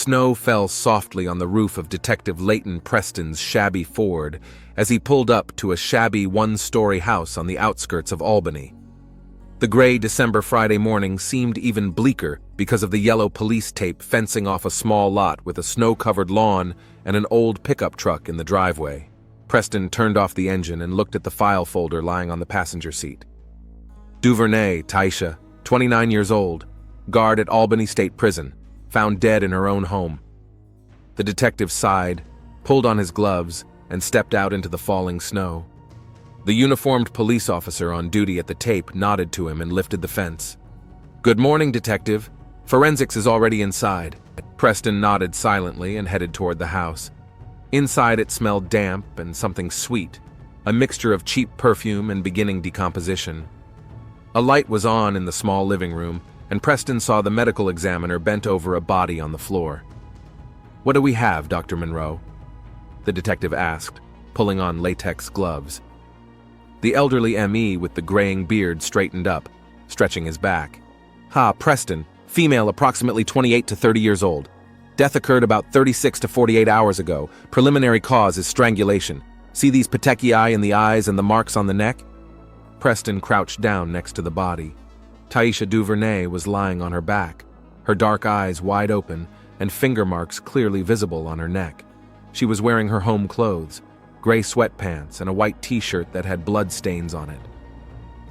Snow fell softly on the roof of Detective Leighton Preston's shabby Ford as he pulled up to a shabby one-story house on the outskirts of Albany. The gray December Friday morning seemed even bleaker because of the yellow police tape fencing off a small lot with a snow-covered lawn and an old pickup truck in the driveway. Preston turned off the engine and looked at the file folder lying on the passenger seat. Duvernay, Taisha, 29 years old, guard at Albany State Prison, found dead in her own home. The detective sighed, pulled on his gloves, and stepped out into the falling snow. The uniformed police officer on duty at the tape nodded to him and lifted the fence. "Good morning, Detective. Forensics is already inside." Preston nodded silently and headed toward the house. Inside it smelled damp and something sweet, a mixture of cheap perfume and beginning decomposition. A light was on in the small living room, and Preston saw the medical examiner bent over a body on the floor. "What do we have, Dr. Monroe?" the detective asked, pulling on latex gloves. The elderly ME with the graying beard straightened up, stretching his back. Preston, female approximately 28 to 30 years old. Death occurred about 36 to 48 hours ago. Preliminary cause is strangulation. See these petechiae in the eyes and the marks on the neck?" Preston crouched down next to the body. Taisha Duvernay was lying on her back, her dark eyes wide open and finger marks clearly visible on her neck. She was wearing her home clothes, gray sweatpants and a white t-shirt that had blood stains on it.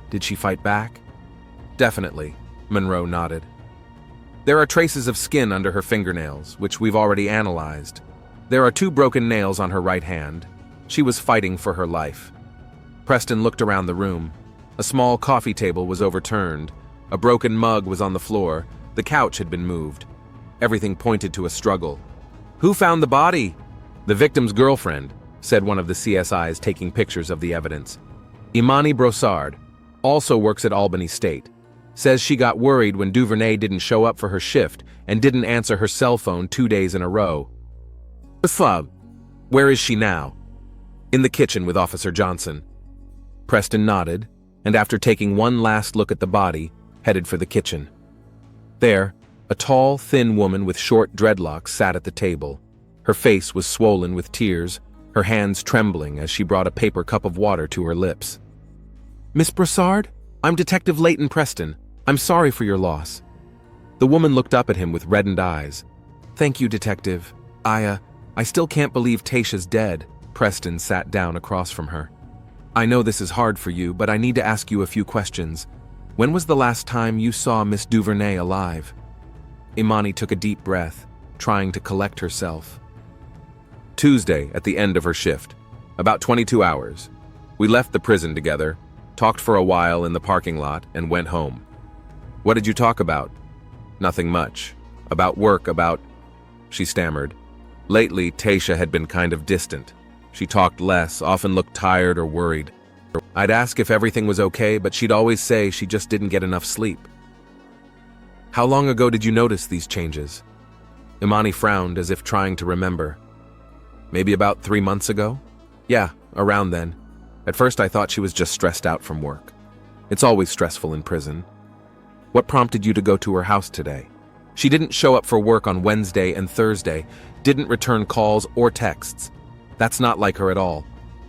Did she fight back? "Definitely," Monroe nodded. "There are traces of skin under her fingernails, which we've already analyzed. There are 2 broken nails on her right hand. She was fighting for her life." Preston looked around the room. A small coffee table was overturned. A broken mug was on the floor. The couch had been moved. Everything pointed to a struggle. "Who found the body?" "The victim's girlfriend," said one of the CSIs taking pictures of the evidence. "Imani Brossard, also works at Albany State. Says she got worried when Duvernay didn't show up for her shift and didn't answer her cell phone 2 days in a row." "Where is she now?" "In the kitchen with Officer Johnson." Preston nodded, and after taking one last look at the body, headed for the kitchen. There, a tall, thin woman with short dreadlocks sat at the table. Her face was swollen with tears, her hands trembling as she brought a paper cup of water to her lips. "Miss Brossard, I'm Detective Leighton Preston. I'm sorry for your loss." The woman looked up at him with reddened eyes. "Thank you, Detective. I still can't believe Taisha's dead." Preston sat down across from her. "I know this is hard for you, but I need to ask you a few questions. When was the last time you saw Miss Duvernay alive?" Imani took a deep breath, trying to collect herself. "Tuesday, at the end of her shift. About 22 hours. We left the prison together, talked for a while in the parking lot, and went home." "What did you talk about?" "Nothing much. About work, about..." She stammered. Lately, Taisha had been kind of distant. She talked less, often looked tired or worried. I'd ask if everything was okay, but she'd always say she just didn't get enough sleep. "How long ago did you notice these changes?" Imani frowned as if trying to remember. "Maybe about 3 months ago?" "Yeah, around then. At first I thought she was just stressed out from work. It's always stressful in prison." "What prompted you to go to her house today?" "She didn't show up for work on Wednesday and Thursday, didn't return calls or texts. That's not like her at all.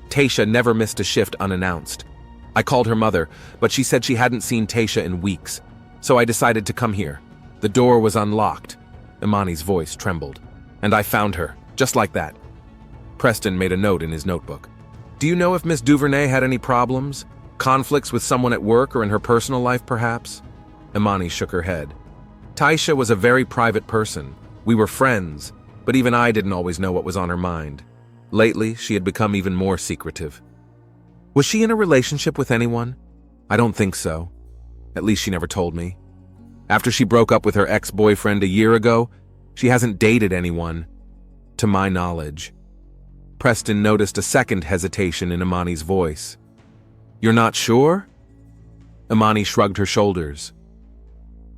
Taisha never missed a shift unannounced. I called her mother, but she said she hadn't seen Taisha in weeks, so I decided to come here. The door was unlocked." Imani's voice trembled. "And I found her, just like that." Preston made a note in his notebook. "Do you know if Miss Duvernay had any problems? Conflicts with someone at work or in her personal life, perhaps?" Imani shook her head. "Taisha was a very private person. We were friends, but even I didn't always know what was on her mind. Lately, she had become even more secretive." "Was she in a relationship with anyone?" "I don't think so. At least she never told me. After she broke up with her ex-boyfriend a year ago, she hasn't dated anyone, to my knowledge." Preston noticed a second hesitation in Imani's voice. "You're not sure?" Imani shrugged her shoulders.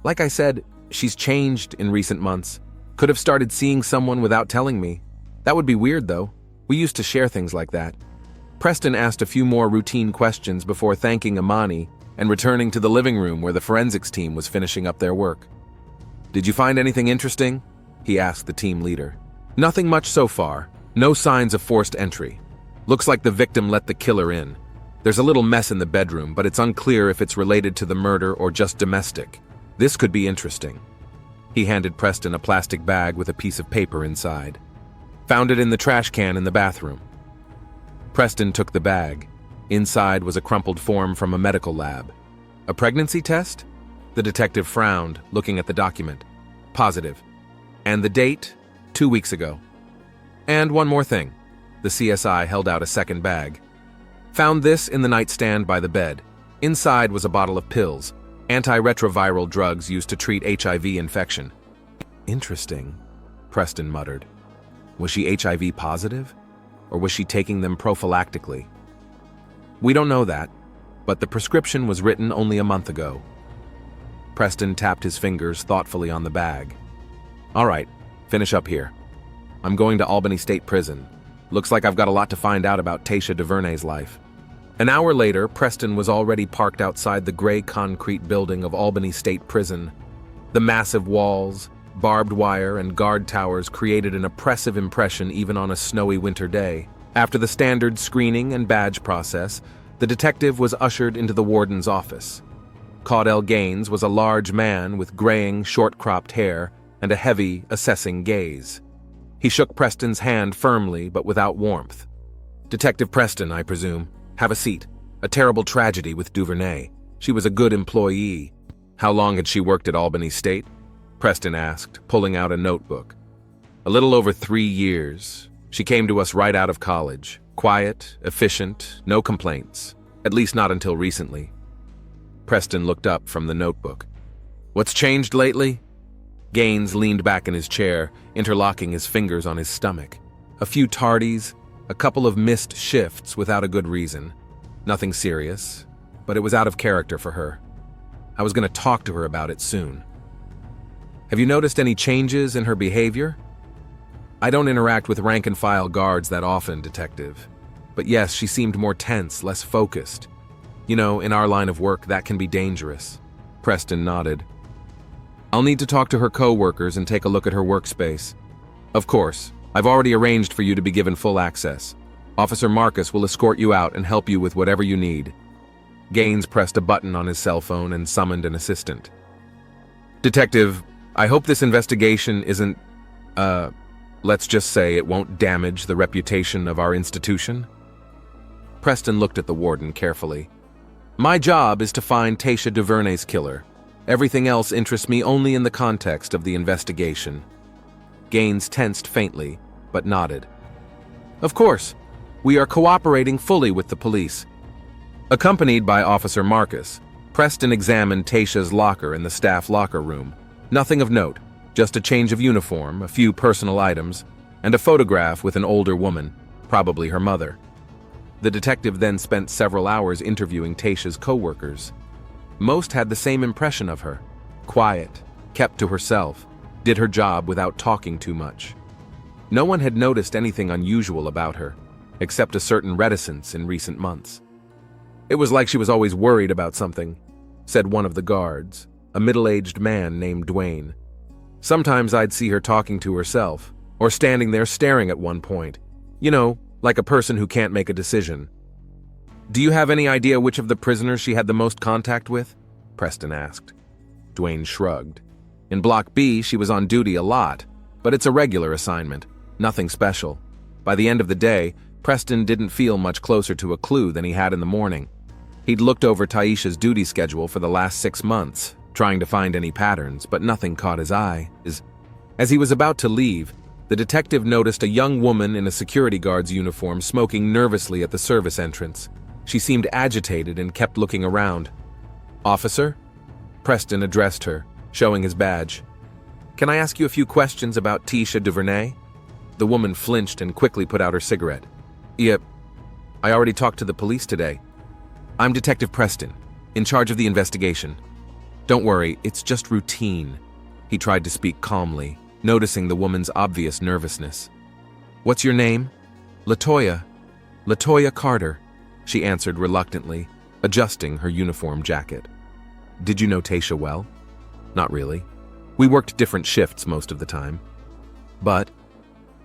"Like I said, she's changed in recent months. Could have started seeing someone without telling me. That would be weird, though. We used to share things like that." Preston asked a few more routine questions before thanking Imani and returning to the living room where the forensics team was finishing up their work. "Did you find anything interesting?" he asked the team leader. Nothing much so far. No signs of forced entry. Looks like the victim let the killer in. There's a little mess in the bedroom, but it's unclear if it's related to the murder or just domestic. This could be interesting. He handed Preston a plastic bag with a piece of paper inside. Found it in the trash can in the bathroom. Preston took the bag. Inside was a crumpled form from a medical lab. A pregnancy test? The detective frowned, looking at the document. Positive. And the date? 2 weeks ago. And one more thing. The CSI held out a second bag. Found this in the nightstand by the bed. Inside was a bottle of pills, antiretroviral drugs used to treat HIV infection. Interesting, Preston muttered. Was she HIV positive? Or was she taking them prophylactically? We don't know that, but the prescription was written only a month ago. Preston tapped his fingers thoughtfully on the bag. All right, finish up here. I'm going to Albany State Prison. Looks like I've got a lot to find out about Tasha DuVernay's life. An hour later, Preston was already parked outside the gray concrete building of Albany State Prison. The massive walls, barbed wire, and guard towers created an oppressive impression even on a snowy winter day. After the standard screening and badge process, the detective was ushered into the warden's office. Caudell Gaines was a large man with graying, short-cropped hair and a heavy, assessing gaze. He shook Preston's hand firmly but without warmth. Detective Preston, I presume. Have a seat. A terrible tragedy with DuVernay. She was a good employee. How long had she worked at Albany State? Preston asked, pulling out a notebook. A little over 3 years. She came to us right out of college. Quiet, efficient, no complaints. At least not until recently. Preston looked up from the notebook. What's changed lately? Gaines leaned back in his chair, interlocking his fingers on his stomach. A few tardies, a couple of missed shifts without a good reason. Nothing serious, but it was out of character for her. I was going to talk to her about it soon. Have you noticed any changes in her behavior? I don't interact with rank-and-file guards that often, Detective. But yes, she seemed more tense, less focused. You know, in our line of work, that can be dangerous. Preston nodded. I'll need to talk to her co-workers and take a look at her workspace. Of course, I've already arranged for you to be given full access. Officer Marcus will escort you out and help you with whatever you need. Gaines pressed a button on his cell phone and summoned an assistant. Detective, I hope this investigation isn't, let's just say it won't damage the reputation of our institution. Preston looked at the warden carefully. My job is to find Tasha DuVernay's killer. Everything else interests me only in the context of the investigation. Gaines tensed faintly, but nodded. Of course, we are cooperating fully with the police. Accompanied by Officer Marcus, Preston examined Tasha's locker in the staff locker room. Nothing of note, just a change of uniform, a few personal items, and a photograph with an older woman, probably her mother. The detective then spent several hours interviewing Tasha's co-workers. Most had the same impression of her. Quiet, kept to herself, did her job without talking too much. No one had noticed anything unusual about her, except a certain reticence in recent months. It was like she was always worried about something, said one of the guards, a middle-aged man named Dwayne. Sometimes I'd see her talking to herself, or standing there staring at one point. You know, like a person who can't make a decision. Do you have any idea which of the prisoners she had the most contact with? Preston asked. Dwayne shrugged. In Block B, she was on duty a lot, but it's a regular assignment, nothing special. By the end of the day, Preston didn't feel much closer to a clue than he had in the morning. He'd looked over Taisha's duty schedule for the last 6 months, trying to find any patterns, but nothing caught his eye. As he was about to leave, the detective noticed a young woman in a security guard's uniform smoking nervously at the service entrance. She seemed agitated and kept looking around. Officer? Preston addressed her, showing his badge. Can I ask you a few questions about Tasha DuVernay? The woman flinched and quickly put out her cigarette. Yep, I already talked to the police today. I'm Detective Preston, in charge of the investigation. Don't worry, it's just routine. He tried to speak calmly, noticing the woman's obvious nervousness. What's your name? Latoya Carter, she answered reluctantly, adjusting her uniform jacket. Did you know Tasha well? Not really. We worked different shifts most of the time. But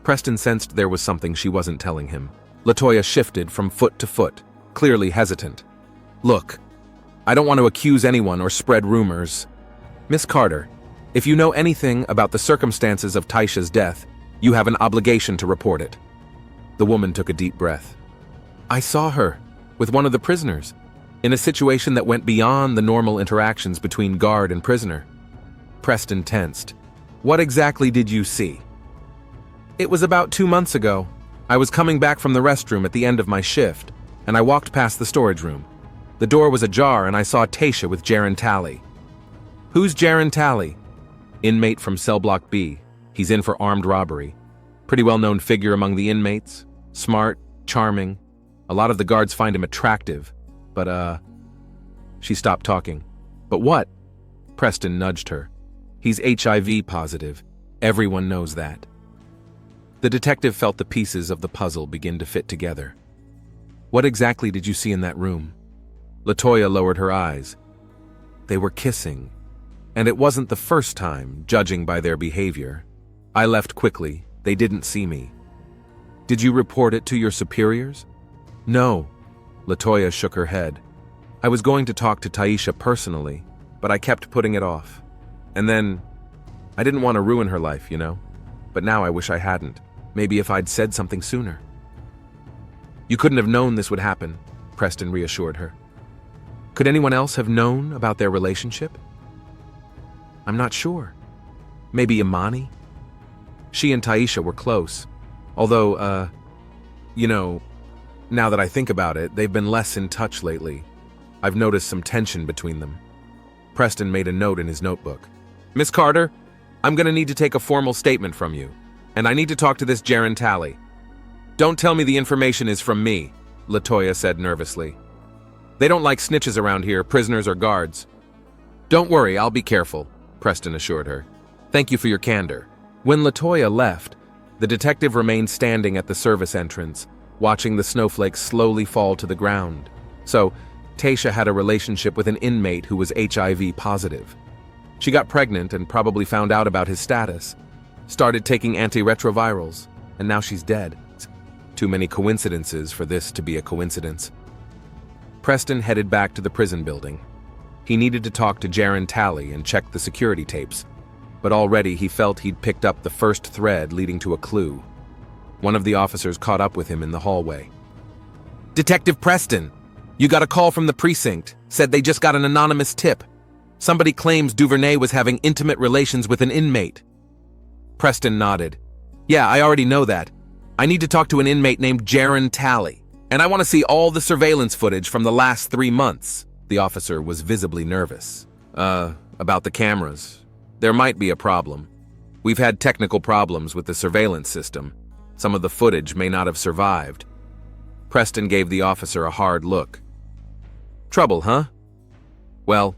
Preston sensed there was something she wasn't telling him. LaToya shifted from foot to foot, clearly hesitant. Look, I don't want to accuse anyone or spread rumors. Miss Carter, if you know anything about the circumstances of Taisha's death, you have an obligation to report it. The woman took a deep breath. I saw her with one of the prisoners, in a situation that went beyond the normal interactions between guard and prisoner. Preston tensed. What exactly did you see? It was about 2 months ago. I was coming back from the restroom at the end of my shift, and I walked past the storage room. The door was ajar and I saw Taisha with Jaron Talley. Who's Jaron Talley? Inmate from cell block B. He's in for armed robbery. Pretty well-known figure among the inmates. Smart, charming. A lot of the guards find him attractive, but She stopped talking. But what? Preston nudged her. He's HIV positive. Everyone knows that. The detective felt the pieces of the puzzle begin to fit together. What exactly did you see in that room? LaToya lowered her eyes. They were kissing, and it wasn't the first time, judging by their behavior. I left quickly. They didn't see me. Did you report it to your superiors? No. LaToya shook her head. I was going to talk to Taisha personally, but I kept putting it off. And then, I didn't want to ruin her life, you know? But now I wish I hadn't. Maybe if I'd said something sooner. You couldn't have known this would happen, Preston reassured her. Could anyone else have known about their relationship? I'm not sure. Maybe Imani? She and Taisha were close. Although, now that I think about it, they've been less in touch lately. I've noticed some tension between them. Preston made a note in his notebook. Miss Carter, I'm going to need to take a formal statement from you, and I need to talk to this Jaron Talley. Don't tell me the information is from me, LaToya said nervously. They don't like snitches around here, prisoners or guards. Don't worry, I'll be careful, Preston assured her. Thank you for your candor. When LaToya left, the detective remained standing at the service entrance, watching the snowflakes slowly fall to the ground. So, Taisha had a relationship with an inmate who was HIV positive. She got pregnant and probably found out about his status, started taking antiretrovirals, and now she's dead. Too many coincidences for this to be a coincidence. Preston headed back to the prison building. He needed to talk to Jaron Talley and check the security tapes, but already he felt he'd picked up the first thread leading to a clue. One of the officers caught up with him in the hallway. Detective Preston, you got a call from the precinct, said they just got an anonymous tip. Somebody claims Duvernay was having intimate relations with an inmate. Preston nodded. Yeah, I already know that. I need to talk to an inmate named Jaron Talley, and I want to see all the surveillance footage from the last 3 months. The officer was visibly nervous. About the cameras. There might be a problem. We've had technical problems with the surveillance system. Some of the footage may not have survived. Preston gave the officer a hard look. Trouble, huh? Well,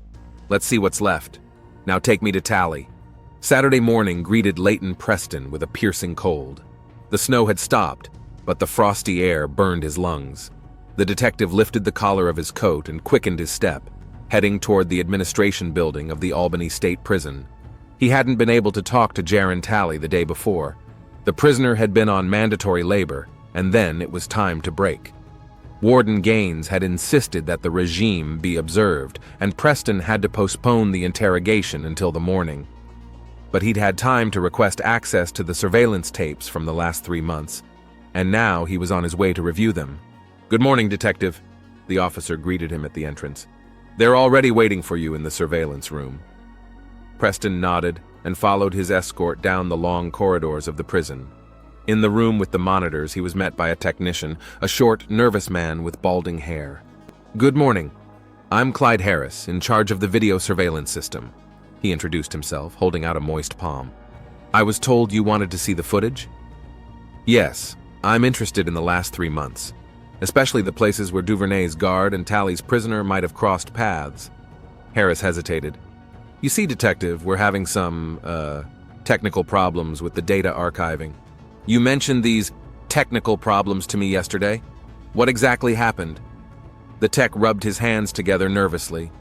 let's see what's left. Now take me to Talley. Saturday morning greeted Leighton Preston with a piercing cold. The snow had stopped, but the frosty air burned his lungs. The detective lifted the collar of his coat and quickened his step, heading toward the administration building of the Albany State Prison. He hadn't been able to talk to Jaron Talley the day before. The prisoner had been on mandatory labor, and then it was time to break. Warden Gaines had insisted that the regime be observed, and Preston had to postpone the interrogation until the morning. But he'd had time to request access to the surveillance tapes from the last 3 months, and now he was on his way to review them. Good morning, Detective. The officer greeted him at the entrance. They're already waiting for you in the surveillance room. Preston nodded and followed his escort down the long corridors of the prison. In the room with the monitors, he was met by a technician, a short, nervous man with balding hair. Good morning. I'm Clyde Harris, in charge of the video surveillance system. He introduced himself, holding out a moist palm. I was told you wanted to see the footage? Yes, I'm interested in the last 3 months, especially the places where Duvernay's guard and Talley's prisoner might have crossed paths. Harris hesitated. You see, Detective, we're having some, technical problems with the data archiving. You mentioned these technical problems to me yesterday. What exactly happened? The tech rubbed his hands together nervously.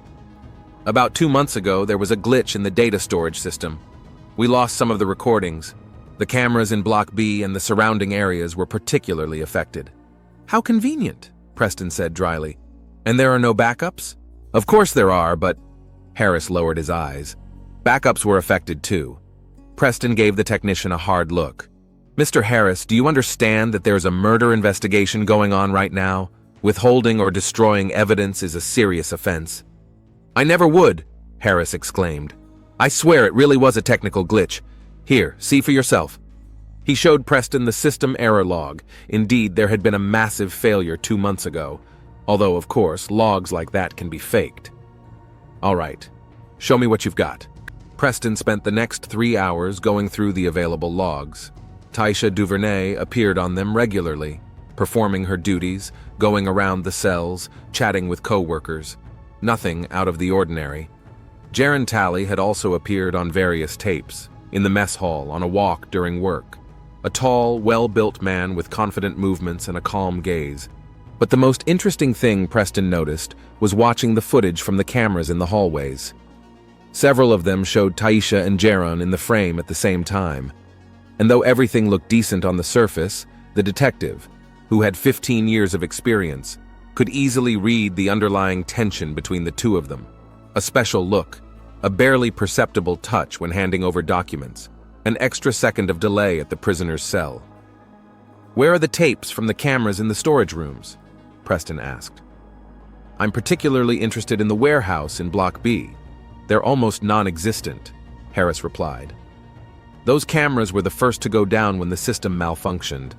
About 2 months ago, there was a glitch in the data storage system. We lost some of the recordings. The cameras in Block B and the surrounding areas were particularly affected. How convenient, Preston said dryly. And there are no backups? Of course there are, but… Harris lowered his eyes. Backups were affected too. Preston gave the technician a hard look. Mr. Harris, do you understand that there's a murder investigation going on right now? Withholding or destroying evidence is a serious offense. I never would, Harris exclaimed. I swear it really was a technical glitch. Here, see for yourself. He showed Preston the system error log. Indeed, there had been a massive failure 2 months ago, although, of course, logs like that can be faked. All right, show me what you've got. Preston spent the next 3 hours going through the available logs. Taisha Duvernay appeared on them regularly, performing her duties, going around the cells, chatting with co-workers. Nothing out of the ordinary. Jaron Talley had also appeared on various tapes, in the mess hall, on a walk during work. A tall, well-built man with confident movements and a calm gaze. But the most interesting thing Preston noticed was watching the footage from the cameras in the hallways. Several of them showed Taisha and Jaron in the frame at the same time. And though everything looked decent on the surface, the detective, who had 15 years of experience, could easily read the underlying tension between the two of them. A special look, a barely perceptible touch when handing over documents, an extra second of delay at the prisoner's cell. Where are the tapes from the cameras in the storage rooms? Preston asked. I'm particularly interested in the warehouse in Block B. They're almost non-existent, Harris replied. Those cameras were the first to go down when the system malfunctioned.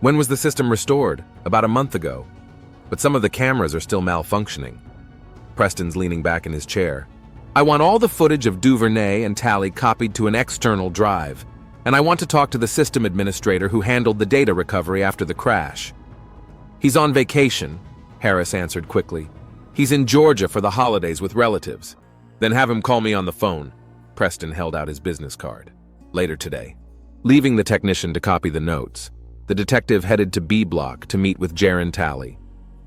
When was the system restored? About a month ago. But some of the cameras are still malfunctioning. Preston's leaning back in his chair. I want all the footage of Duvernay and Talley copied to an external drive, and I want to talk to the system administrator who handled the data recovery after the crash. He's on vacation, Harris answered quickly. He's in Georgia for the holidays with relatives. Then have him call me on the phone. Preston held out his business card. Later today. Leaving the technician to copy the notes, the detective headed to B Block to meet with Jaron Talley.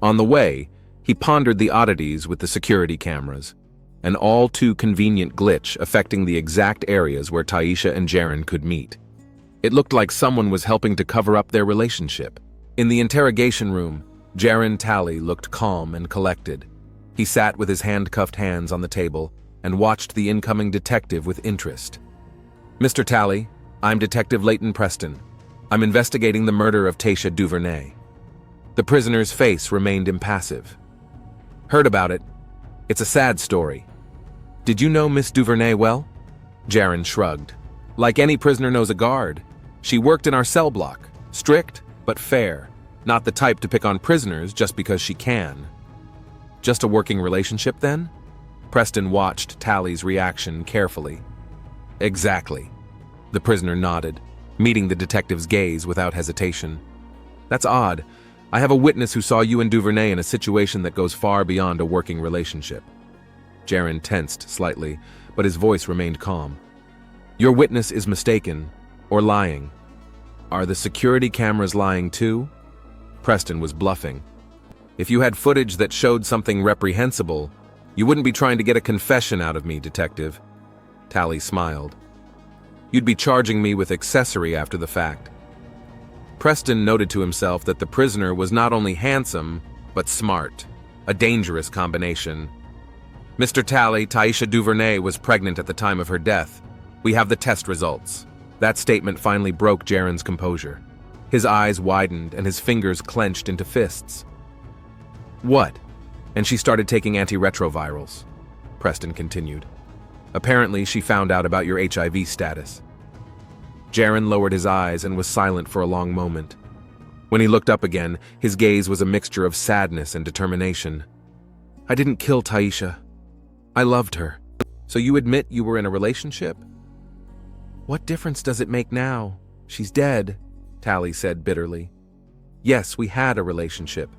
On the way, he pondered the oddities with the security cameras, an all-too-convenient glitch affecting the exact areas where Taisha and Jaron could meet. It looked like someone was helping to cover up their relationship. In the interrogation room, Jaron Talley looked calm and collected. He sat with his handcuffed hands on the table and watched the incoming detective with interest. Mr. Talley, I'm Detective Leighton Preston. I'm investigating the murder of Taisha Duvernay. The prisoner's face remained impassive. Heard about it. It's a sad story. Did you know Miss Duvernay well? Jaron shrugged. Like any prisoner knows a guard. She worked in our cell block. Strict, but fair. Not the type to pick on prisoners just because she can. Just a working relationship then? Preston watched Talley's reaction carefully. Exactly. The prisoner nodded, meeting the detective's gaze without hesitation. That's odd. I have a witness who saw you and Duvernay in a situation that goes far beyond a working relationship. Jaron tensed slightly, but his voice remained calm. Your witness is mistaken, or lying. Are the security cameras lying too? Preston was bluffing. If you had footage that showed something reprehensible, you wouldn't be trying to get a confession out of me, Detective. Talley smiled. You'd be charging me with accessory after the fact. Preston noted to himself that the prisoner was not only handsome, but smart. A dangerous combination. Mr. Talley, Taisha Duvernay was pregnant at the time of her death. We have the test results. That statement finally broke Jaron's composure. His eyes widened and his fingers clenched into fists. What? And she started taking antiretrovirals, Preston continued. Apparently, she found out about your HIV status. Jaron lowered his eyes and was silent for a long moment. When he looked up again, his gaze was a mixture of sadness and determination. I didn't kill Taisha. I loved her. So you admit you were in a relationship? What difference does it make now? She's dead, Talley said bitterly. Yes, we had a relationship.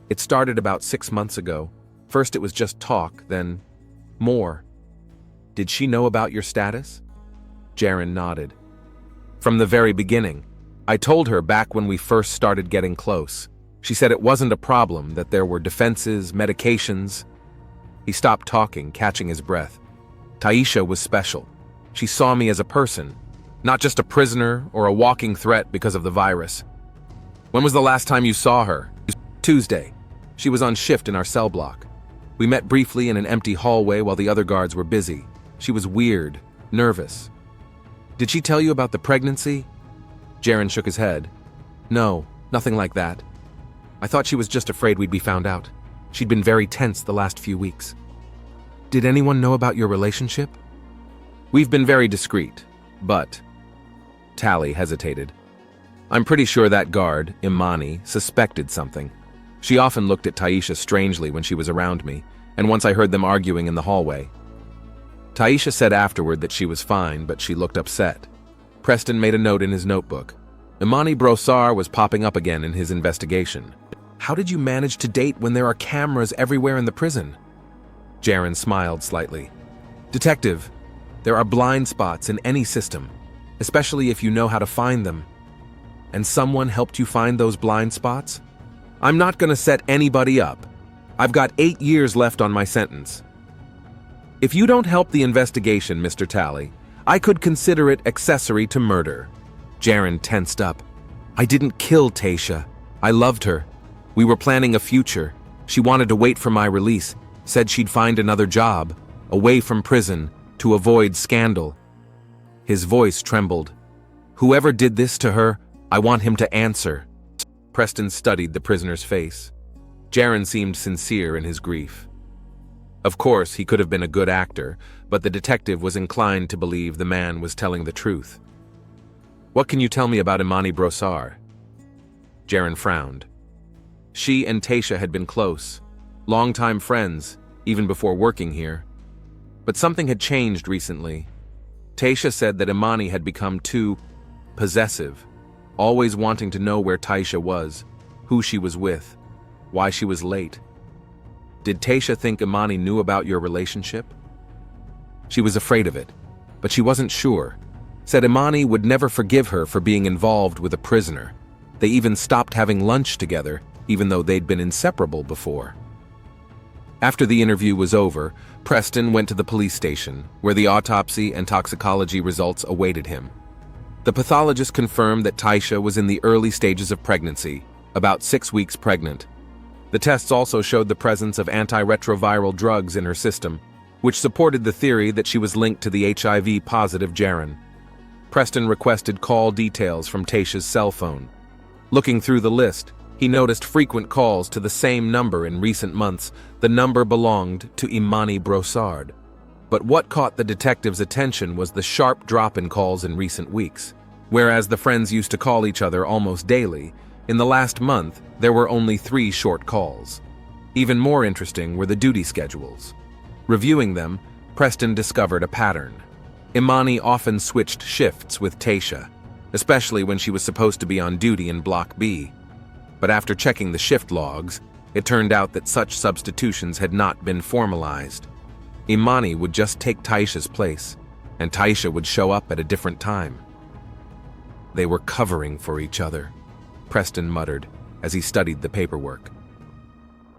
It started about 6 months ago. First it was just talk, then more. Did she know about your status? Jaron nodded. From the very beginning. I told her back when we first started getting close. She said it wasn't a problem, that there were defenses, medications. He stopped talking, catching his breath. Taisha was special. She saw me as a person, Not just a prisoner or a walking threat because of the virus. When was the last time you saw her? Tuesday. She was on shift in our cell block. We met briefly in an empty hallway while the other guards were busy. She was weird, nervous. Did she tell you about the pregnancy? Jaren shook his head. No, nothing like that. I thought she was just afraid we'd be found out. She'd been very tense the last few weeks. Did anyone know about your relationship? We've been very discreet, but... Tally hesitated. I'm pretty sure that guard, Imani, suspected something. She often looked at Taisha strangely when she was around me, and once I heard them arguing in the hallway. Taisha said afterward that she was fine, but she looked upset. Preston made a note in his notebook. Imani Brossard was popping up again in his investigation. How did you manage to date when there are cameras everywhere in the prison? Jaren smiled slightly. Detective, there are blind spots in any system, especially if you know how to find them. And someone helped you find those blind spots? I'm not going to set anybody up. I've got 8 years left on my sentence. If you don't help the investigation, Mr. Tally, I could consider it accessory to murder. Jaren tensed up. I didn't kill Taisha. I loved her. We were planning a future. She wanted to wait for my release, said she'd find another job, away from prison, to avoid scandal. His voice trembled. Whoever did this to her, I want him to answer. Preston studied the prisoner's face. Jaren seemed sincere in his grief. Of course, he could have been a good actor, but the detective was inclined to believe the man was telling the truth. What can you tell me about Imani Brossard? Jaren frowned. She and Taisha had been close, longtime friends, even before working here. But something had changed recently. Taisha said that Imani had become too possessive, always wanting to know where Taisha was, who she was with, why she was late. Did Taisha think Imani knew about your relationship? She was afraid of it, but she wasn't sure. Said Imani would never forgive her for being involved with a prisoner. They even stopped having lunch together, even though they'd been inseparable before. After the interview was over, Preston went to the police station, where the autopsy and toxicology results awaited him. The pathologist confirmed that Taisha was in the early stages of pregnancy, about 6 weeks pregnant. The tests also showed the presence of antiretroviral drugs in her system, which supported the theory that she was linked to the HIV-positive Jaren. Preston requested call details from Taisha's cell phone. Looking through the list, he noticed frequent calls to the same number in recent months. The number belonged to Imani Brossard. But what caught the detective's attention was the sharp drop in calls in recent weeks. Whereas the friends used to call each other almost daily, in the last month, there were only 3 short calls. Even more interesting were the duty schedules. Reviewing them, Preston discovered a pattern. Imani often switched shifts with Taisha, especially when she was supposed to be on duty in Block B. But after checking the shift logs, it turned out that such substitutions had not been formalized. Imani would just take Taisha's place, and Taisha would show up at a different time. They were covering for each other, Preston muttered as he studied the paperwork.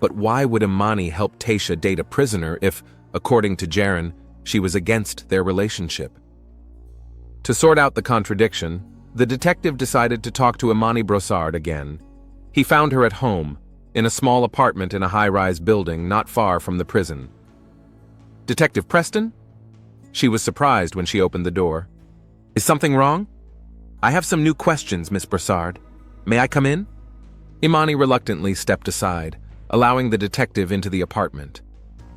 But why would Imani help Taisha date a prisoner if, according to Jaren, she was against their relationship? To sort out the contradiction, the detective decided to talk to Imani Brossard again. He found her at home, in a small apartment in a high-rise building not far from the prison. Detective Preston? She was surprised when she opened the door. Is something wrong? I have some new questions, Miss Brossard. May I come in? Imani reluctantly stepped aside, allowing the detective into the apartment.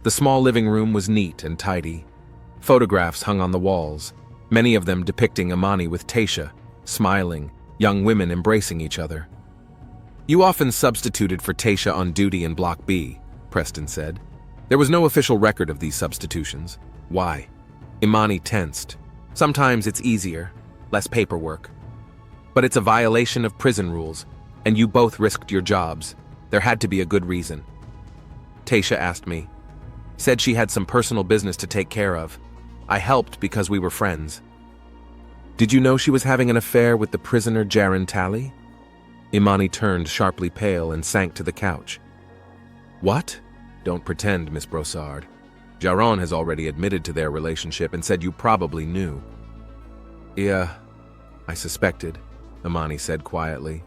The small living room was neat and tidy. Photographs hung on the walls, many of them depicting Imani with Taisha, smiling, young women embracing each other. You often substituted for Taisha on duty in Block B, Preston said. There was no official record of these substitutions. Why? Imani tensed. Sometimes it's easier, less paperwork. But it's a violation of prison rules, and you both risked your jobs. There had to be a good reason. Taisha asked me. Said she had some personal business to take care of. I helped because we were friends. Did you know she was having an affair with the prisoner Jaren Tally? Imani turned sharply pale and sank to the couch. What? Don't pretend, Miss Brossard. Jaron has already admitted to their relationship and said you probably knew. Yeah, I suspected, Imani said quietly.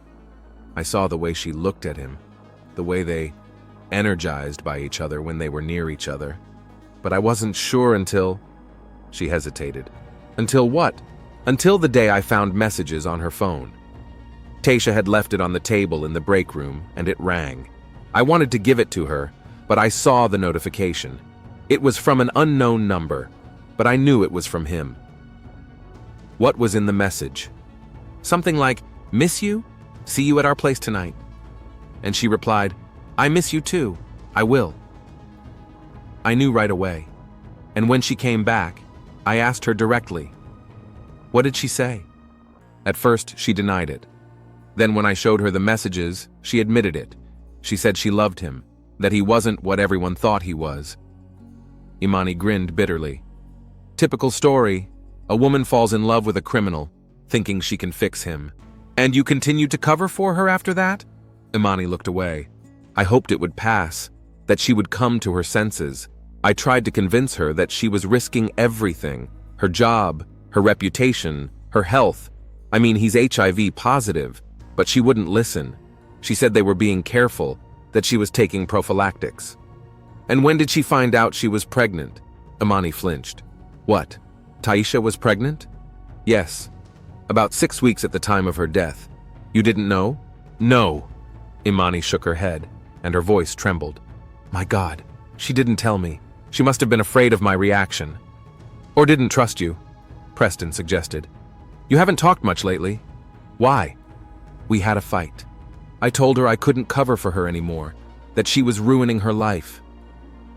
I saw the way she looked at him, the way they energized by each other when they were near each other. But I wasn't sure until... She hesitated. Until what? Until the day I found messages on her phone. Tasha had left it on the table in the break room, and it rang. I wanted to give it to her, but I saw the notification. It was from an unknown number, but I knew it was from him. What was in the message? Something like, "Miss you? See you at our place tonight." And she replied, "I miss you too. I will." I knew right away. And when she came back, I asked her directly. What did she say? At first, she denied it. Then when I showed her the messages, she admitted it. She said she loved him, that he wasn't what everyone thought he was. Imani grinned bitterly. Typical story. A woman falls in love with a criminal, thinking she can fix him. And you continued to cover for her after that? Imani looked away. I hoped it would pass, that she would come to her senses. I tried to convince her that she was risking everything. Her job, her reputation, her health. I mean, he's HIV positive, but she wouldn't listen. She said they were being careful, that she was taking prophylactics. And when did she find out she was pregnant? Imani flinched. What? Taisha was pregnant? Yes. About 6 weeks at the time of her death. You didn't know? No. Imani shook her head, and her voice trembled. My God, she didn't tell me. She must have been afraid of my reaction. Or didn't trust you, Preston suggested. You haven't talked much lately. Why? We had a fight. I told her I couldn't cover for her anymore, that she was ruining her life.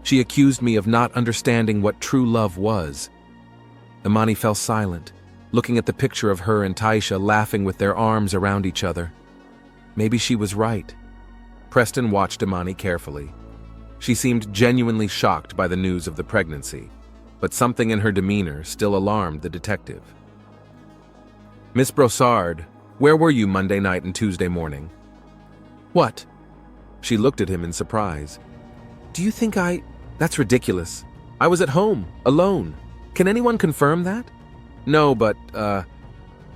She accused me of not understanding what true love was. Imani fell silent, looking at the picture of her and Taisha laughing with their arms around each other. Maybe she was right. Preston watched Imani carefully. She seemed genuinely shocked by the news of the pregnancy, but something in her demeanor still alarmed the detective. Miss Brossard, where were you Monday night and Tuesday morning? What? She looked at him in surprise. Do you think That's ridiculous. I was at home, alone. Can anyone confirm that? No, but,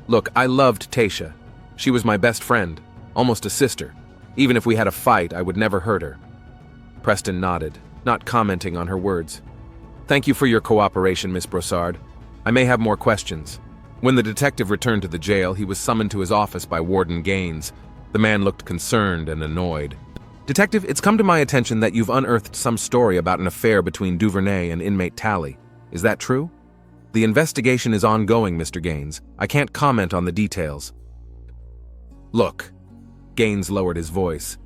Look, I loved Tasha. She was my best friend, almost a sister. Even if we had a fight, I would never hurt her. Preston nodded, not commenting on her words. Thank you for your cooperation, Miss Brossard. I may have more questions. When the detective returned to the jail, he was summoned to his office by Warden Gaines. The man looked concerned and annoyed. Detective, it's come to my attention that you've unearthed some story about an affair between Duvernay and inmate Talley. Is that true? The investigation is ongoing, Mr. Gaines. I can't comment on the details. Look, Gaines lowered his voice.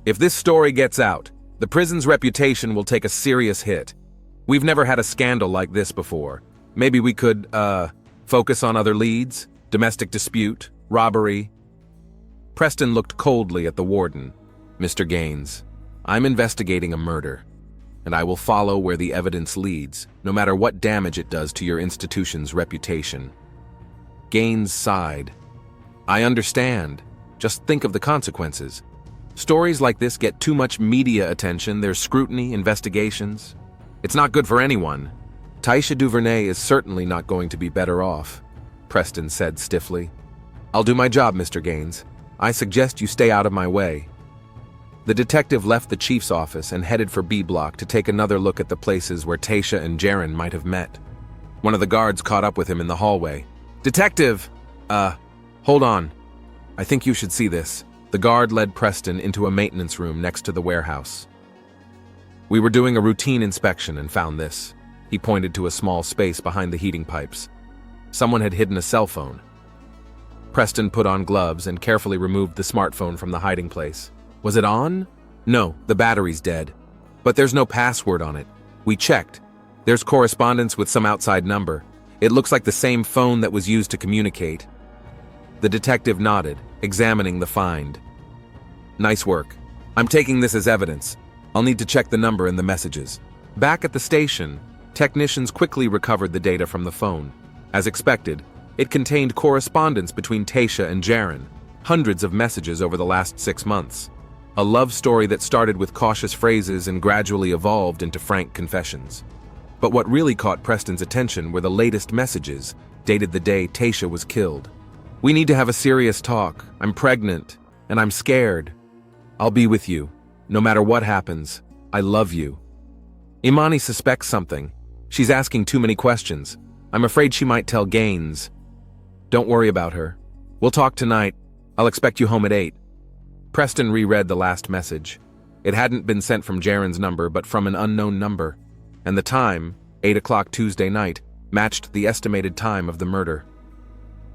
If this story gets out, the prison's reputation will take a serious hit. We've never had a scandal like this before. Maybe we could, focus on other leads? Domestic dispute? Robbery? Preston looked coldly at the warden. Mr. Gaines, I'm investigating a murder, and I will follow where the evidence leads, no matter what damage it does to your institution's reputation. Gaines sighed. I understand. Just think of the consequences. Stories like this get too much media attention, there's scrutiny, investigations. It's not good for anyone. Taisha Duvernay is certainly not going to be better off, Preston said stiffly. I'll do my job, Mr. Gaines. I suggest you stay out of my way. The detective left the chief's office and headed for B Block to take another look at the places where Tasha and Jaren might have met. One of the guards caught up with him in the hallway. Detective! Hold on. I think you should see this. The guard led Preston into a maintenance room next to the warehouse. We were doing a routine inspection and found this. He pointed to a small space behind the heating pipes. Someone had hidden a cell phone. Preston put on gloves and carefully removed the smartphone from the hiding place. Was it on? No, the battery's dead. But there's no password on it. We checked. There's correspondence with some outside number. It looks like the same phone that was used to communicate. The detective nodded, examining the find. Nice work. I'm taking this as evidence. I'll need to check the number in the messages. Back at the station, technicians quickly recovered the data from the phone. As expected, it contained correspondence between Tasha and Jaren, hundreds of messages over the last 6 months. A love story that started with cautious phrases and gradually evolved into frank confessions. But what really caught Preston's attention were the latest messages, dated the day Tasha was killed. We need to have a serious talk. I'm pregnant, and I'm scared. I'll be with you, no matter what happens. I love you. Imani suspects something. She's asking too many questions. I'm afraid she might tell Gaines. Don't worry about her. We'll talk tonight. I'll expect you home at 8. Preston reread the last message. It hadn't been sent from Jaren's number, but from an unknown number. And the time, 8 o'clock Tuesday night, matched the estimated time of the murder.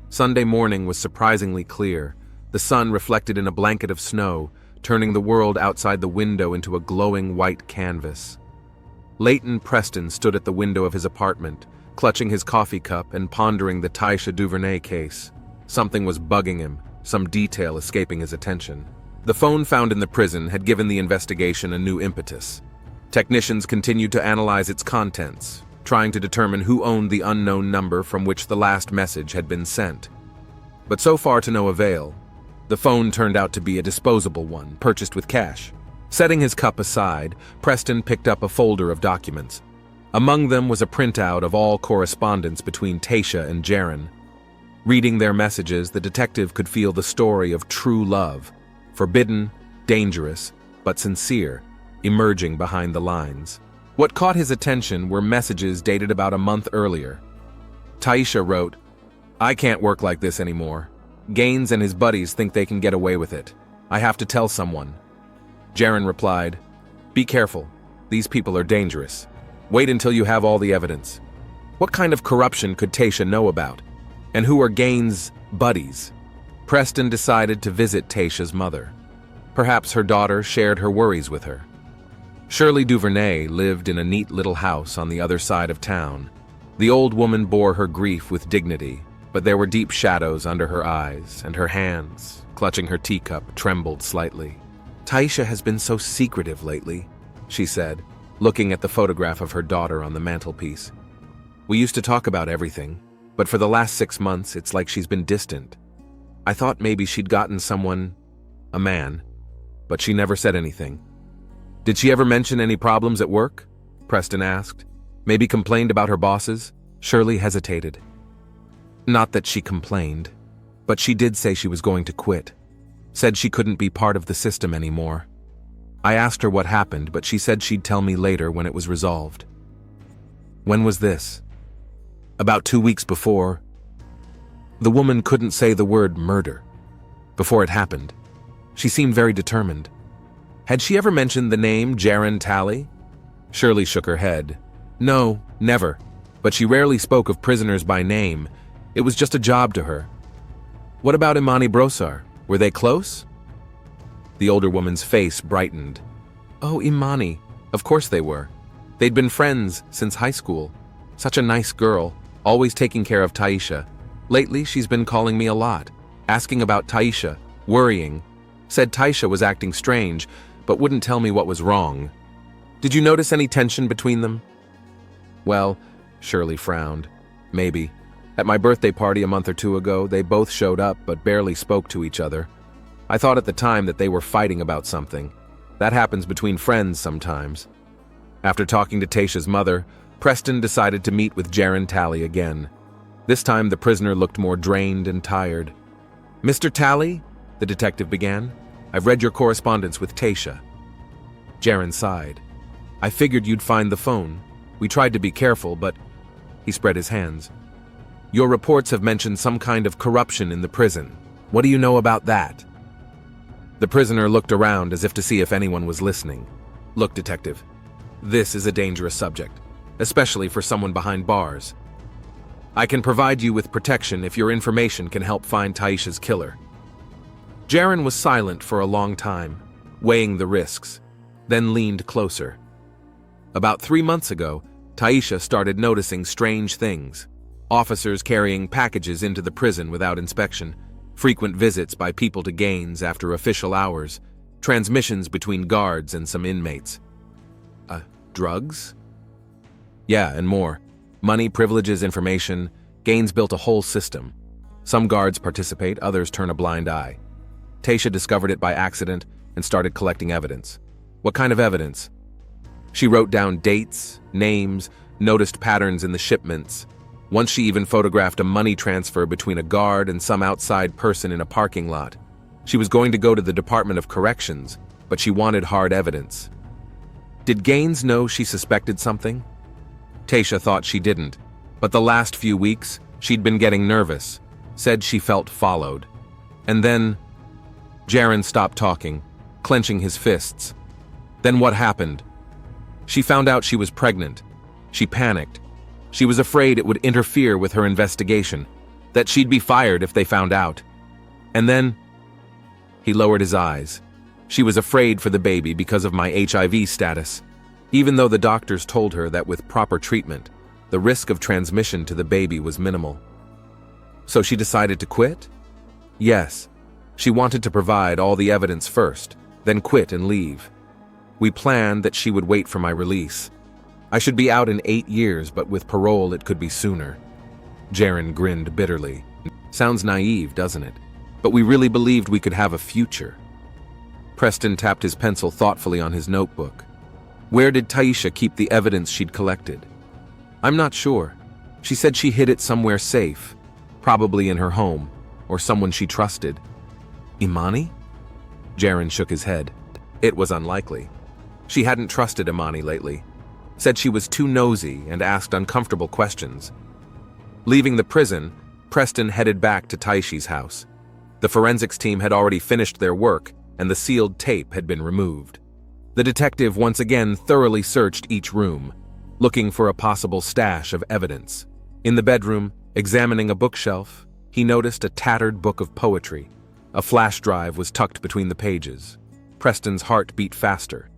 Sunday morning was surprisingly clear, the sun reflected in a blanket of snow, turning the world outside the window into a glowing white canvas. Leighton Preston stood at the window of his apartment, clutching his coffee cup and pondering the Taisha Duvernay case. Something was bugging him, some detail escaping his attention. The phone found in the prison had given the investigation a new impetus. Technicians continued to analyze its contents, trying to determine who owned the unknown number from which the last message had been sent. But so far to no avail. The phone turned out to be a disposable one, purchased with cash. Setting his cup aside, Preston picked up a folder of documents. Among them was a printout of all correspondence between Taisha and Jaren. Reading their messages, the detective could feel the story of true love, forbidden, dangerous, but sincere, emerging behind the lines. What caught his attention were messages dated about a month earlier. Taisha wrote, "I can't work like this anymore. Gaines and his buddies think they can get away with it. I have to tell someone." Jaren replied, "Be careful. These people are dangerous. Wait until you have all the evidence." What kind of corruption could Taisha know about? And who are Gaines' buddies? Preston decided to visit Taisha's mother. Perhaps her daughter shared her worries with her. Shirley Duvernay lived in a neat little house on the other side of town. The old woman bore her grief with dignity, but there were deep shadows under her eyes, and her hands, clutching her teacup, trembled slightly. "Taisha has been so secretive lately," she said, looking at the photograph of her daughter on the mantelpiece. "We used to talk about everything, but for the last 6 months, it's like she's been distant. I thought maybe she'd gotten someone, a man, but she never said anything." "Did she ever mention any problems at work?" Preston asked. "Maybe complained about her bosses?" Shirley hesitated. "Not that she complained, but she did say she was going to quit. Said she couldn't be part of the system anymore. I asked her what happened, but she said she'd tell me later when it was resolved." "When was this?" "About 2 weeks before." The woman couldn't say the word murder. "Before it happened." She seemed very determined. "Had she ever mentioned the name Jaren Talley?" Shirley shook her head. "No, never. But she rarely spoke of prisoners by name. It was just a job to her." "What about Imani Brosar? Were they close?" The older woman's face brightened. "Oh, Imani. Of course they were. They'd been friends since high school. Such a nice girl, always taking care of Taisha. Lately, she's been calling me a lot, asking about Taisha, worrying. Said Taisha was acting strange, but wouldn't tell me what was wrong." "Did you notice any tension between them?" "Well," Shirley frowned, "maybe. At my birthday party a month or 2 ago, they both showed up but barely spoke to each other. I thought at the time that they were fighting about something. That happens between friends sometimes." After talking to Taisha's mother, Preston decided to meet with Jaren Talley again. This time the prisoner looked more drained and tired. "Mr. Talley," the detective began, "I've read your correspondence with Taisha." Jaren sighed. "I figured you'd find the phone. We tried to be careful, but—" He spread his hands. "Your reports have mentioned some kind of corruption in the prison. What do you know about that?" The prisoner looked around as if to see if anyone was listening. "Look, detective, this is a dangerous subject, especially for someone behind bars. I can provide you with protection if your information can help find Taisha's killer." Jaren was silent for a long time, weighing the risks, then leaned closer. About 3 months ago, Taisha started noticing strange things. Officers carrying packages into the prison without inspection, frequent visits by people to Gaines after official hours, transmissions between guards and some inmates. Drugs? Yeah, and more. Money, privileges, information. Gaines built a whole system. Some guards participate, others turn a blind eye. Taisha discovered it by accident and started collecting evidence. What kind of evidence? She wrote down dates, names, noticed patterns in the shipments. Once she even photographed a money transfer between a guard and some outside person in a parking lot. She was going to go to the Department of Corrections, but she wanted hard evidence. Did Gaines know she suspected something? Tasha thought she didn't, but the last few weeks, she'd been getting nervous, said she felt followed. And then, Jaron stopped talking, clenching his fists. Then what happened? She found out she was pregnant. She panicked. She was afraid it would interfere with her investigation, that she'd be fired if they found out. And then, he lowered his eyes. She was afraid for the baby because of my HIV status, even though the doctors told her that with proper treatment, the risk of transmission to the baby was minimal. So she decided to quit? Yes. She wanted to provide all the evidence first, then quit and leave. We planned that she would wait for my release. I should be out in 8 years, but with parole it could be sooner. Jaron grinned bitterly. Sounds naive, doesn't it? But we really believed we could have a future. Preston tapped his pencil thoughtfully on his notebook. Where did Taisha keep the evidence she'd collected? I'm not sure. She said she hid it somewhere safe, probably in her home, or someone she trusted. Imani? Jaron shook his head. It was unlikely. She hadn't trusted Imani lately. Said she was too nosy and asked uncomfortable questions. Leaving the prison, Preston headed back to Taishi's house. The forensics team had already finished their work, and the sealed tape had been removed. The detective once again thoroughly searched each room, looking for a possible stash of evidence. In the bedroom, examining a bookshelf, he noticed a tattered book of poetry. A flash drive was tucked between the pages. Preston's heart beat faster.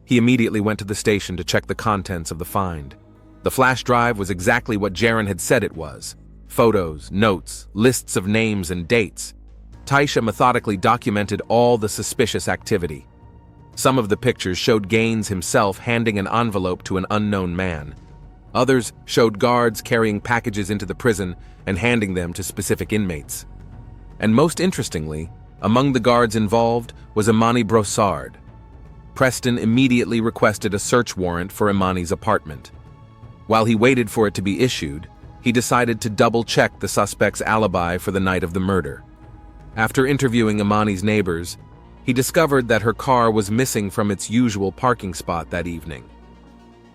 He immediately went to the station to check the contents of the find. The flash drive was exactly what Jaron had said it was. Photos, notes, lists of names and dates. Taisha methodically documented all the suspicious activity. Some of the pictures showed Gaines himself handing an envelope to an unknown man. Others showed guards carrying packages into the prison and handing them to specific inmates. And most interestingly, among the guards involved was Imani Broussard. Preston immediately requested a search warrant for Imani's apartment. While he waited for it to be issued, he decided to double-check the suspect's alibi for the night of the murder. After interviewing Imani's neighbors, he discovered that her car was missing from its usual parking spot that evening.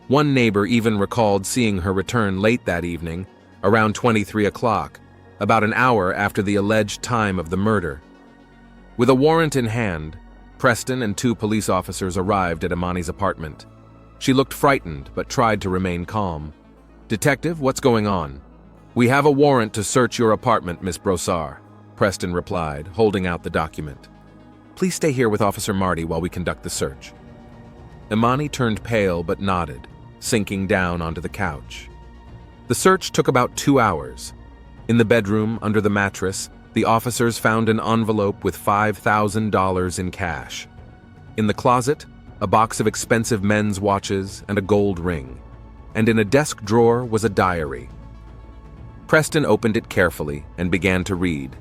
One neighbor even recalled seeing her return late that evening, around 23 o'clock, about an hour after the alleged time of the murder. With a warrant in hand, Preston and 2 police officers arrived at Imani's apartment. She looked frightened but tried to remain calm. "Detective, what's going on?" "We have a warrant to search your apartment, Miss Broussard," Preston replied, holding out the document. "Please stay here with Officer Marty while we conduct the search." Imani turned pale but nodded, sinking down onto the couch. The search took about 2 hours. In the bedroom, under the mattress, the officers found an envelope with $5,000 in cash. In the closet, a box of expensive men's watches and a gold ring. And in a desk drawer was a diary. Preston opened it carefully and began to read.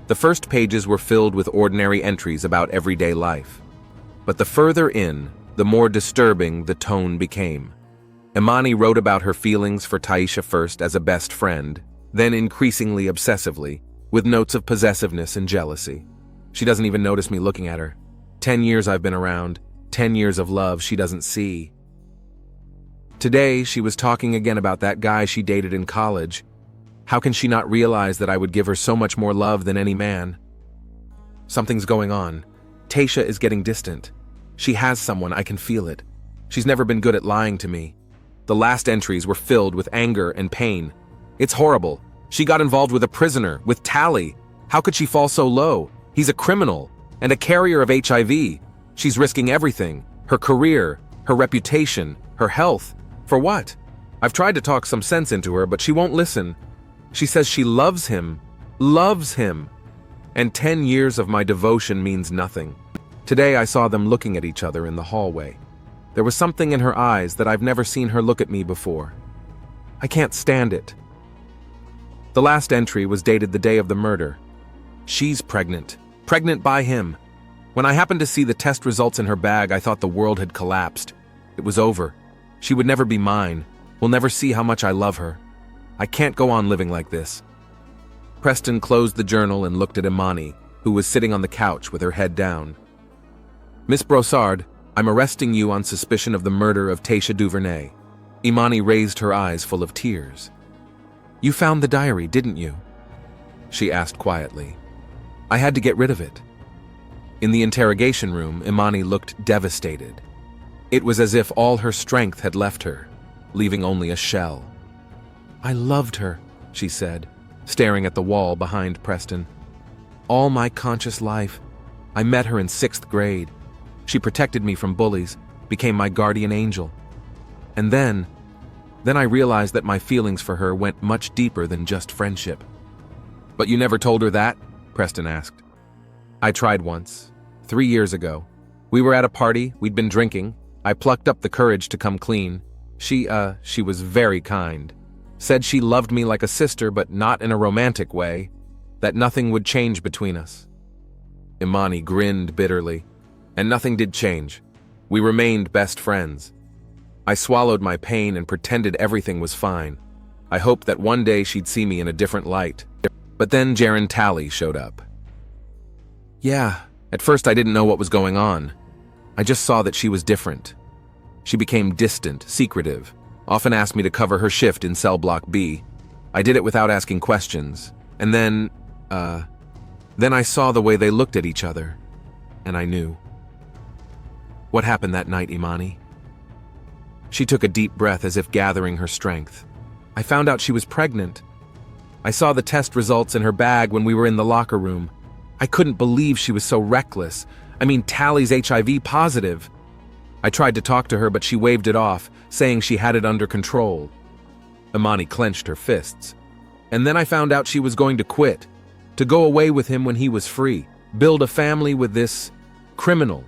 The first pages were filled with ordinary entries about everyday life. But the further in, the more disturbing the tone became. Imani wrote about her feelings for Taisha first as a best friend, then increasingly obsessively, with notes of possessiveness and jealousy. "She doesn't even notice me looking at her. 10 years I've been around, 10 years of love she doesn't see." Today, she was talking again about that guy she dated in college. How can she not realize that I would give her so much more love than any man? Something's going on. Taisha is getting distant. She has someone, I can feel it. She's never been good at lying to me. The last entries were filled with anger and pain. It's horrible. She got involved with a prisoner, with Tally. How could she fall so low? He's a criminal and a carrier of HIV. She's risking everything. Her career, her reputation, her health. For what? I've tried to talk some sense into her, but she won't listen. She says she loves him. And 10 years of my devotion means nothing. Today I saw them looking at each other in the hallway. There was something in her eyes that I've never seen her look at me before. I can't stand it. The last entry was dated the day of the murder. She's pregnant. Pregnant by him. When I happened to see the test results in her bag, I thought the world had collapsed. It was over. She would never be mine. We'll never see how much I love her. I can't go on living like this. Preston closed the journal and looked at Imani, who was sitting on the couch with her head down. Miss Brossard, I'm arresting you on suspicion of the murder of Tasha Duvernay. Imani raised her eyes full of tears. You found the diary, didn't you? She asked quietly. I had to get rid of it. In the interrogation room, Imani looked devastated. It was as if all her strength had left her, leaving only a shell. I loved her, she said, staring at the wall behind Preston. All my conscious life. I met her in 6th grade. She protected me from bullies, became my guardian angel. And then I realized that my feelings for her went much deeper than just friendship. But you never told her that? Preston asked. I tried once, 3 years ago. We were at a party, we'd been drinking. I plucked up the courage to come clean. She was very kind. Said she loved me like a sister, but not in a romantic way. That nothing would change between us. Imani grinned bitterly. And nothing did change. We remained best friends. I swallowed my pain and pretended everything was fine. I hoped that one day she'd see me in a different light. But then Jaren Talley showed up. Yeah, at first I didn't know what was going on. I just saw that she was different. She became distant, secretive, often asked me to cover her shift in cell block B. I did it without asking questions. And then I saw the way they looked at each other, and I knew. What happened that night, Imani? She took a deep breath as if gathering her strength. I found out she was pregnant. I saw the test results in her bag when we were in the locker room. I couldn't believe she was so reckless. I mean, Tally's HIV positive. I tried to talk to her, but she waved it off, saying she had it under control. Imani clenched her fists. And then I found out she was going to quit, to go away with him when he was free, build a family with this criminal,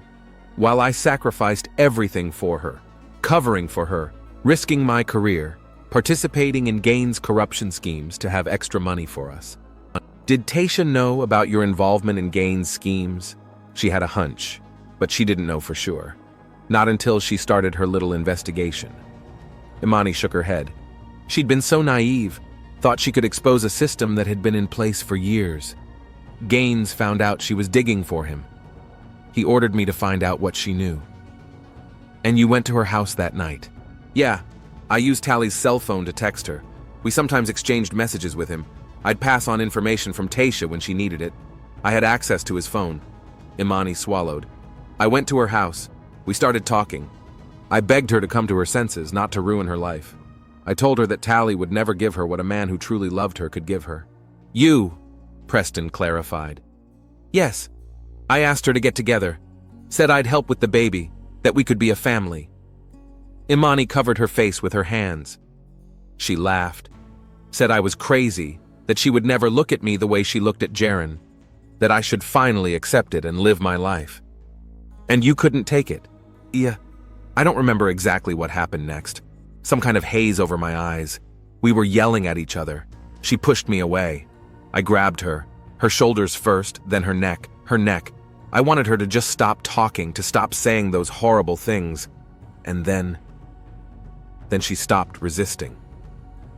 while I sacrificed everything for her, covering for her, risking my career, participating in Gaines' corruption schemes to have extra money for us. Did Tasha know about your involvement in Gaines' schemes? She had a hunch, but she didn't know for sure. Not until she started her little investigation. Imani shook her head. She'd been so naive, thought she could expose a system that had been in place for years. Gaines found out she was digging for him. He ordered me to find out what she knew. And you went to her house that night? Yeah, I used Tally's cell phone to text her. We sometimes exchanged messages with him. I'd pass on information from Tasha when she needed it. I had access to his phone. Imani swallowed. I went to her house. We started talking. I begged her to come to her senses, not to ruin her life. I told her that Tally would never give her what a man who truly loved her could give her. You, Preston clarified. Yes, I asked her to get together. Said I'd help with the baby, that we could be a family. Imani covered her face with her hands. She laughed. Said I was crazy, that she would never look at me the way she looked at Jaren, that I should finally accept it and live my life. And you couldn't take it. Yeah, I don't remember exactly what happened next. Some kind of haze over my eyes. We were yelling at each other. She pushed me away. I grabbed her shoulders first, then her neck. I wanted her to just stop talking, to stop saying those horrible things. And then she stopped resisting.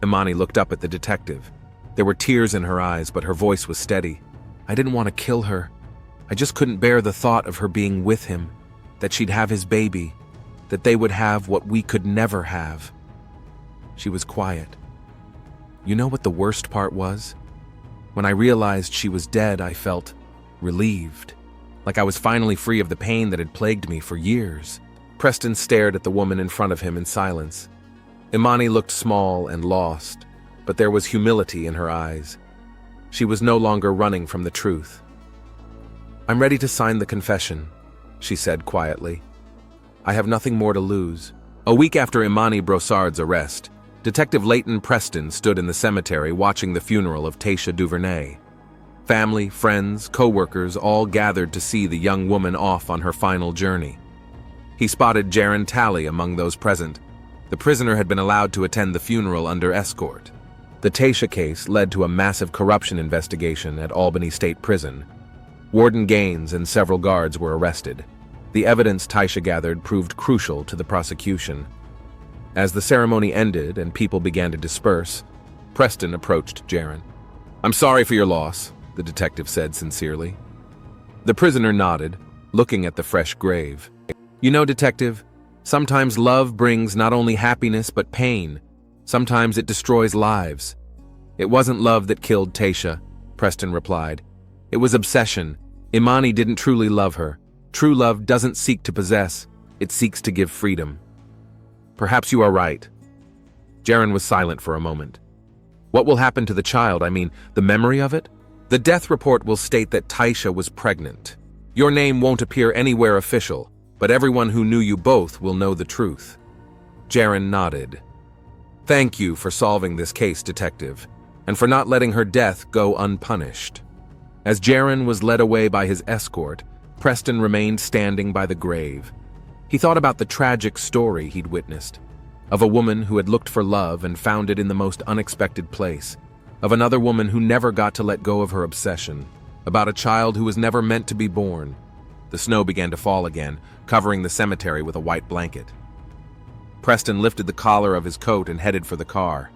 Imani looked up at the detective. There were tears in her eyes, but her voice was steady. I didn't want to kill her. I just couldn't bear the thought of her being with him, that she'd have his baby, that they would have what we could never have. She was quiet. You know what the worst part was? When I realized she was dead, I felt relieved, like I was finally free of the pain that had plagued me for years. Preston stared at the woman in front of him in silence. Imani looked small and lost, but there was humility in her eyes. She was no longer running from the truth. I'm ready to sign the confession, she said quietly. I have nothing more to lose. A week after Imani Brossard's arrest, Detective Leighton Preston stood in the cemetery watching the funeral of Tasha Duvernay. Family, friends, co-workers all gathered to see the young woman off on her final journey. He spotted Jaren Talley among those present. The prisoner had been allowed to attend the funeral under escort. The Tasha case led to a massive corruption investigation at Albany State Prison. Warden Gaines and several guards were arrested. The evidence Tasha gathered proved crucial to the prosecution. As the ceremony ended and people began to disperse, Preston approached Jaron. "I'm sorry for your loss," the detective said sincerely. The prisoner nodded, looking at the fresh grave. "You know, detective, sometimes love brings not only happiness but pain. Sometimes it destroys lives." "It wasn't love that killed Tasha," Preston replied. "It was obsession. Imani didn't truly love her. True love doesn't seek to possess, it seeks to give freedom." "Perhaps you are right." Jaron was silent for a moment. "What will happen to the child? I mean, the memory of it?" "The death report will state that Taisha was pregnant. Your name won't appear anywhere official, but everyone who knew you both will know the truth." Jaron nodded. "Thank you for solving this case, detective, and for not letting her death go unpunished." As Jaron was led away by his escort, Preston remained standing by the grave. He thought about the tragic story he'd witnessed, of a woman who had looked for love and found it in the most unexpected place, of another woman who never got to let go of her obsession, about a child who was never meant to be born. The snow began to fall again, covering the cemetery with a white blanket. Preston lifted the collar of his coat and headed for the car.